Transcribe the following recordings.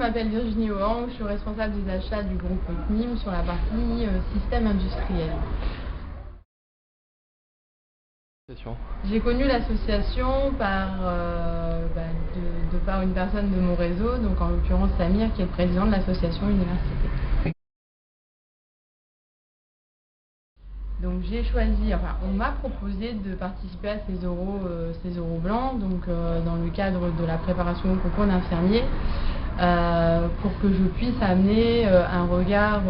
m'appelle Virginie Hoang, je suis responsable des achats du groupe CNIM sur la partie système industriel. J'ai connu l'association de par une personne de mon réseau, donc en l'occurrence Samir, qui est le président de l'association Université. Donc j'ai choisi, on m'a proposé de participer à ces oraux blancs, donc dans le cadre de la préparation au concours d'infirmier, pour que je puisse amener un regard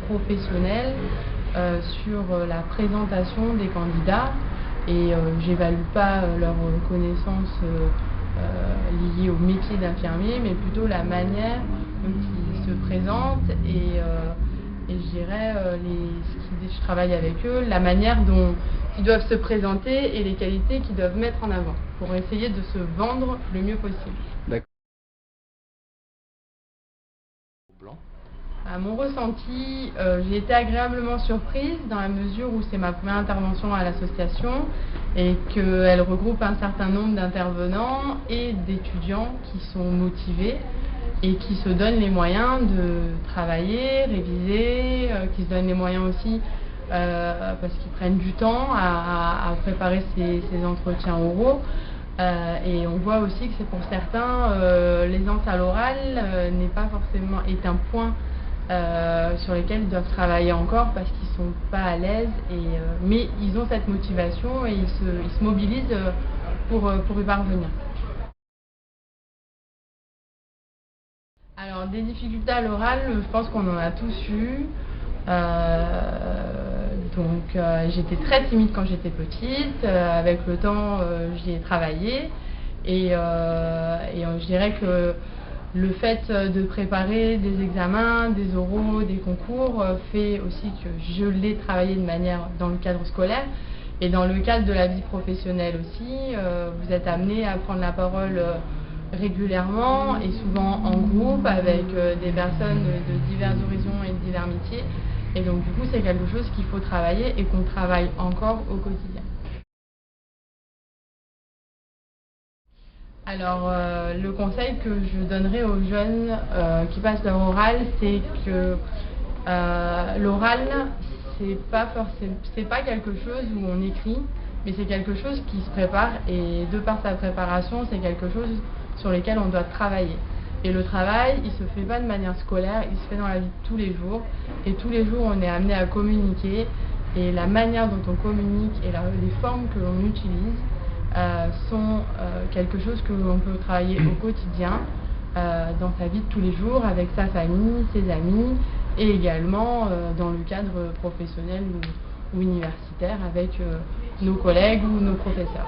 professionnel sur la présentation des candidats, et j'évalue pas leurs connaissances liées au métier d'infirmier, mais plutôt la manière dont ils se présentent et je dirais, je travaille avec eux, la manière dont ils doivent se présenter et les qualités qu'ils doivent mettre en avant pour essayer de se vendre le mieux possible. D'accord. À mon ressenti, j'ai été agréablement surprise dans la mesure où c'est ma première intervention à l'association et qu'elle regroupe un certain nombre d'intervenants et d'étudiants qui sont motivés et qui se donnent les moyens de travailler, réviser, qui se donnent les moyens aussi parce qu'ils prennent du temps à préparer ces entretiens oraux. Et on voit aussi que c'est pour certains, l'aisance à l'oral est un point sur lesquels ils doivent travailler encore parce qu'ils ne sont pas à l'aise, mais ils ont cette motivation et ils se mobilisent pour y parvenir. Alors des difficultés à l'oral, je pense qu'on en a tous eu. J'étais très timide quand j'étais petite. Avec le temps, j'y ai travaillé. Et je dirais que le fait de préparer des examens, des oraux, des concours fait aussi que je l'ai travaillé de manière dans le cadre scolaire. Et dans le cadre de la vie professionnelle aussi, vous êtes amené à prendre la parole régulièrement et souvent en groupe avec des personnes de divers horizons et de divers métiers. Et donc du coup c'est quelque chose qu'il faut travailler et qu'on travaille encore au quotidien. Alors le conseil que je donnerais aux jeunes qui passent leur oral, c'est que l'oral c'est pas quelque chose où on écrit, mais c'est quelque chose qui se prépare, et de par sa préparation c'est quelque chose sur lesquels on doit travailler. Et le travail, il se fait pas de manière scolaire, il se fait dans la vie de tous les jours. Et tous les jours, on est amené à communiquer. Et la manière dont on communique et les formes que l'on utilise sont quelque chose que l'on peut travailler au quotidien, dans sa vie de tous les jours, avec sa famille, ses amis, et également dans le cadre professionnel ou universitaire avec nos collègues ou nos professeurs.